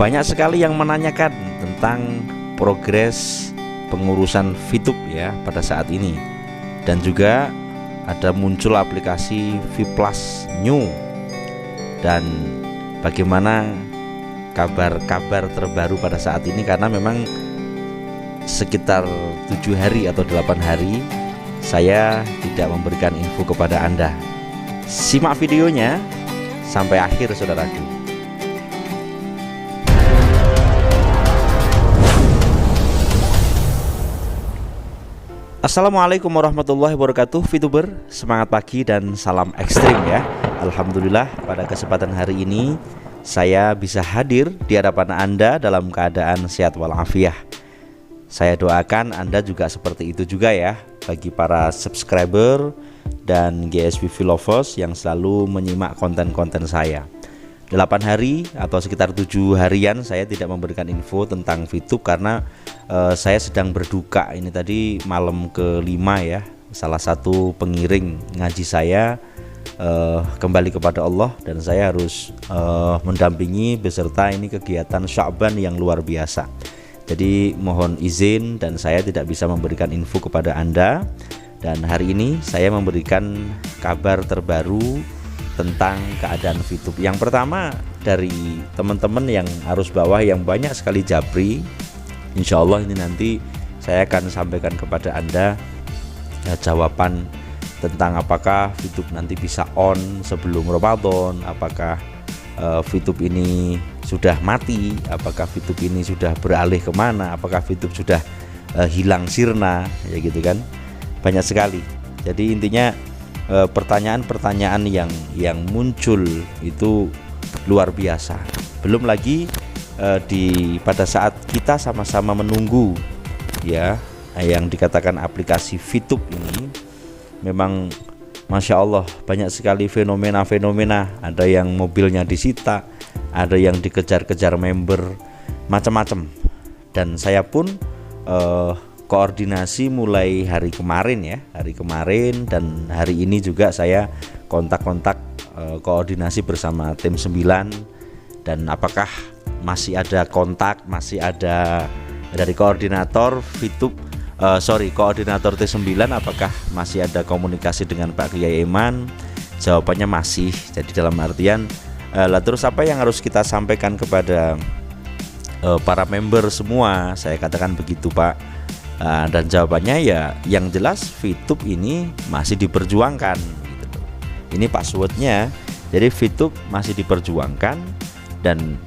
Banyak sekali yang menanyakan tentang progres pengurusan VTube ya pada saat ini, dan juga ada muncul aplikasi VPlus New, dan bagaimana kabar-kabar terbaru pada saat ini, karena memang sekitar 7 hari atau 8 hari saya tidak memberikan info kepada Anda. Simak videonya sampai akhir saudaraku. Assalamualaikum warahmatullahi wabarakatuh, VTuber, semangat pagi dan salam ekstrim ya. Alhamdulillah pada kesempatan hari ini saya bisa hadir di hadapan Anda dalam keadaan sehat walafiat. Saya doakan Anda juga seperti itu juga ya, bagi para subscriber dan GSPV lovers yang selalu menyimak konten-konten saya. 8 hari atau sekitar 7 harian saya tidak memberikan info tentang VTube karena saya sedang berduka. Ini tadi malam ke-5 ya, salah satu pengiring ngaji saya kembali kepada Allah, dan saya harus mendampingi beserta ini kegiatan Sya'ban yang luar biasa. Jadi mohon izin dan saya tidak bisa memberikan info kepada Anda. Dan hari ini saya memberikan kabar terbaru tentang keadaan VTube. Yang pertama dari teman-teman yang arus bawah yang banyak sekali japri, insya Allah ini nanti saya akan sampaikan kepada Anda jawaban tentang apakah VTube nanti bisa on sebelum Ramadan, apakah VTube ini sudah mati, apakah VTube ini sudah beralih kemana, apakah VTube sudah hilang sirna, ya gitu kan. Banyak sekali. Jadi intinya pertanyaan-pertanyaan yang muncul itu luar biasa. Belum lagi pada saat kita sama-sama menunggu ya, yang dikatakan aplikasi VTube ini memang Masya Allah banyak sekali fenomena-fenomena. Ada yang mobilnya disita, ada yang dikejar-kejar member, macam-macam. Dan saya pun koordinasi mulai hari kemarin dan hari ini juga saya kontak-kontak koordinasi bersama tim 9, dan apakah masih ada kontak, masih ada dari koordinator VTube, koordinator T9, apakah masih ada komunikasi dengan Pak Kiai Iman? Jawabannya masih. Jadi dalam artian terus apa yang harus kita sampaikan kepada para member semua? Saya katakan begitu Pak. Dan jawabannya ya yang jelas VTube ini masih diperjuangkan gitu. Ini passwordnya. Jadi VTube masih diperjuangkan, dan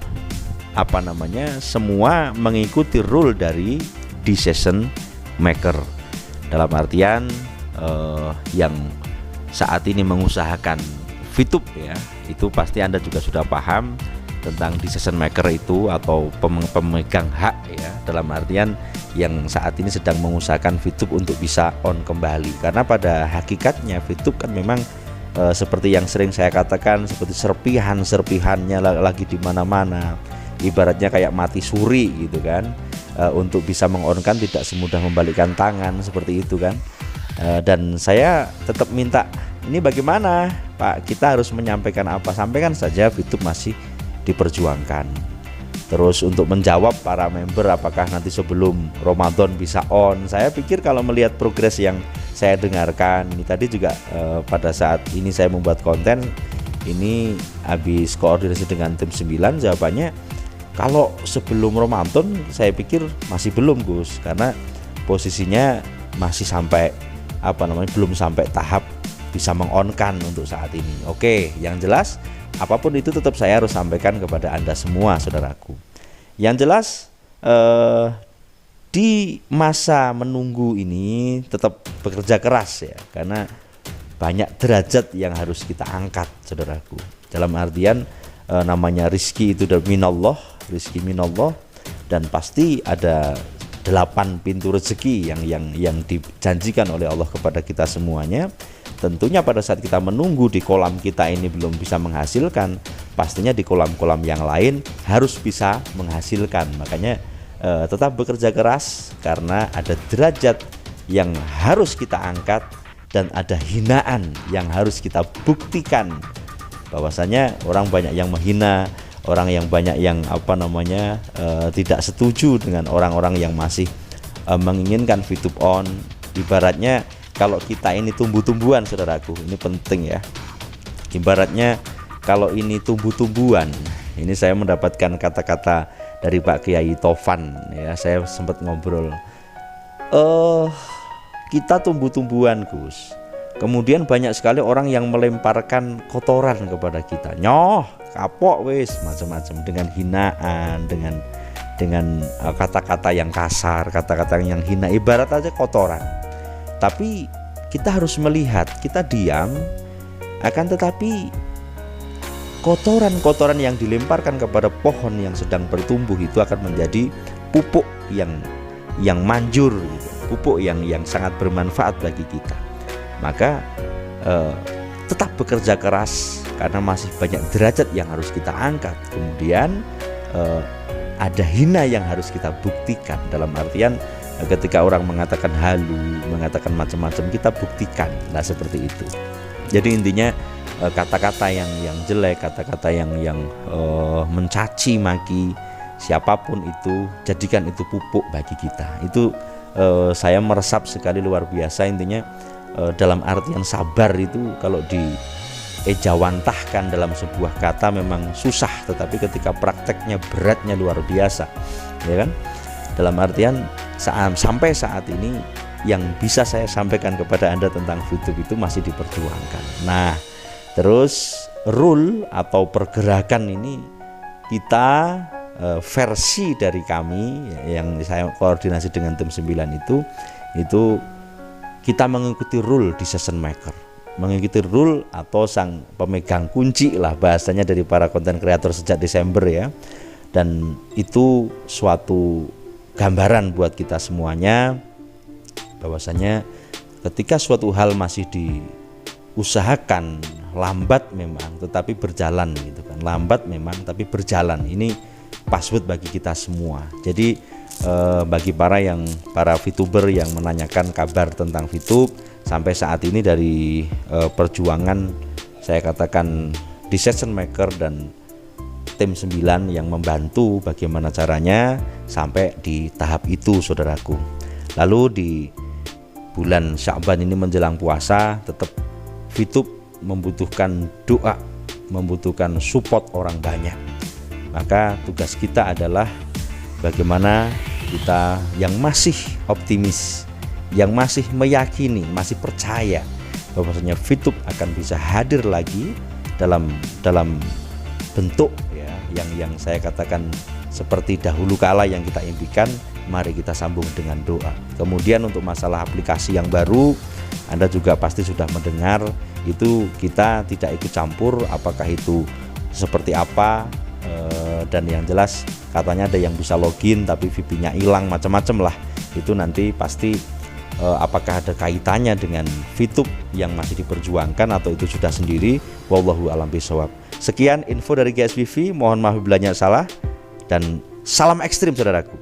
semua mengikuti rule dari decision maker. Dalam artian yang saat ini mengusahakan VTube ya, itu pasti Anda juga sudah paham tentang decision maker itu atau pemegang hak ya, dalam artian yang saat ini sedang mengusahakan VTube untuk bisa on kembali. Karena pada hakikatnya VTube kan memang seperti yang sering saya katakan, seperti serpihannya lagi di mana-mana. Ibaratnya kayak mati suri gitu kan. Untuk bisa mengonkan tidak semudah membalikkan tangan seperti itu kan. Dan saya tetap minta, ini bagaimana Pak, kita harus menyampaikan apa? Sampaikan saja VTube masih diperjuangkan. Terus untuk menjawab para member apakah nanti sebelum Ramadan bisa on, saya pikir kalau melihat progres yang saya dengarkan ini tadi juga pada saat ini saya membuat konten ini habis koordinasi dengan tim 9, jawabannya kalau sebelum Ramadan saya pikir masih belum Gus, karena posisinya masih sampai belum sampai tahap bisa mengonkan untuk saat ini. Oke, yang jelas apapun itu tetap saya harus sampaikan kepada Anda semua saudaraku. Yang jelas di masa menunggu ini tetap bekerja keras ya, karena banyak derajat yang harus kita angkat saudaraku. Dalam artian namanya rizki itu dari minallah, rizki minallah, dan pasti ada 8 pintu rezeki yang dijanjikan oleh Allah kepada kita semuanya. Tentunya pada saat kita menunggu di kolam kita ini belum bisa menghasilkan, pastinya di kolam-kolam yang lain harus bisa menghasilkan. Makanya tetap bekerja keras, karena ada derajat yang harus kita angkat dan ada hinaan yang harus kita buktikan. Bahwasanya orang banyak yang menghina, orang yang banyak yang tidak setuju dengan orang-orang yang masih menginginkan VTube on. Ibaratnya kalau kita ini tumbuh-tumbuhan, saudaraku, ini penting ya. Ibaratnya kalau ini tumbuh-tumbuhan, ini saya mendapatkan kata-kata dari Pak Kiai Tovan ya, saya sempat ngobrol. Kita tumbuh-tumbuhan, Gus. Kemudian banyak sekali orang yang melemparkan kotoran kepada kita. Nyoh, kapok wis, macam-macam, dengan hinaan, dengan kata-kata yang kasar, kata-kata yang hina, ibarat aja kotoran. Tapi kita harus melihat, kita diam, akan tetapi kotoran-kotoran yang dilemparkan kepada pohon yang sedang bertumbuh itu akan menjadi pupuk yang manjur gitu. Pupuk yang sangat bermanfaat bagi kita. Maka tetap bekerja keras karena masih banyak derajat yang harus kita angkat. Kemudian ada hina yang harus kita buktikan, dalam artian ketika orang mengatakan halu, mengatakan macam-macam, kita buktikan. Nah, seperti itu. Jadi intinya kata-kata yang jelek, kata-kata yang mencaci maki siapapun itu, jadikan itu pupuk bagi kita. Itu saya meresap sekali, luar biasa. Intinya dalam artian sabar itu kalau diejawantahkan dalam sebuah kata memang susah, tetapi ketika prakteknya beratnya luar biasa, ya kan? Dalam artian sampai saat ini yang bisa saya sampaikan kepada Anda tentang VTube itu masih diperjuangkan. Nah, terus rule atau pergerakan ini kita versi dari kami yang saya koordinasi dengan tim 9 itu kita mengikuti rule decision maker, mengikuti rule atau sang pemegang kunci lah bahasanya dari para konten kreator sejak Desember ya. Dan itu suatu gambaran buat kita semuanya bahwasanya ketika suatu hal masih diusahakan, lambat memang tetapi berjalan gitu kan. Lambat memang tapi berjalan. Ini password bagi kita semua. Jadi bagi para VTuber yang menanyakan kabar tentang VTube, sampai saat ini dari perjuangan saya katakan decision maker dan tim 9 yang membantu bagaimana caranya sampai di tahap itu, saudaraku. Lalu di bulan Sya'ban ini menjelang puasa, tetap VTube membutuhkan doa, membutuhkan support orang banyak. Maka tugas kita adalah bagaimana kita yang masih optimis, yang masih meyakini, masih percaya bahwasanya VTube akan bisa hadir lagi dalam bentuk ya yang saya katakan seperti dahulu kala yang kita impikan. Mari kita sambung dengan doa. Kemudian untuk masalah aplikasi yang baru, Anda juga pasti sudah mendengar, itu kita tidak ikut campur apakah itu seperti apa, dan yang jelas katanya ada yang bisa login tapi VP-nya hilang, macam-macam lah. Itu nanti pasti apakah ada kaitannya dengan VTube yang masih diperjuangkan atau itu sudah sendiri, wallahu a'lam bishawab. Sekian info dari GSBV, mohon maaf bila salah, dan salam ekstrim, saudaraku.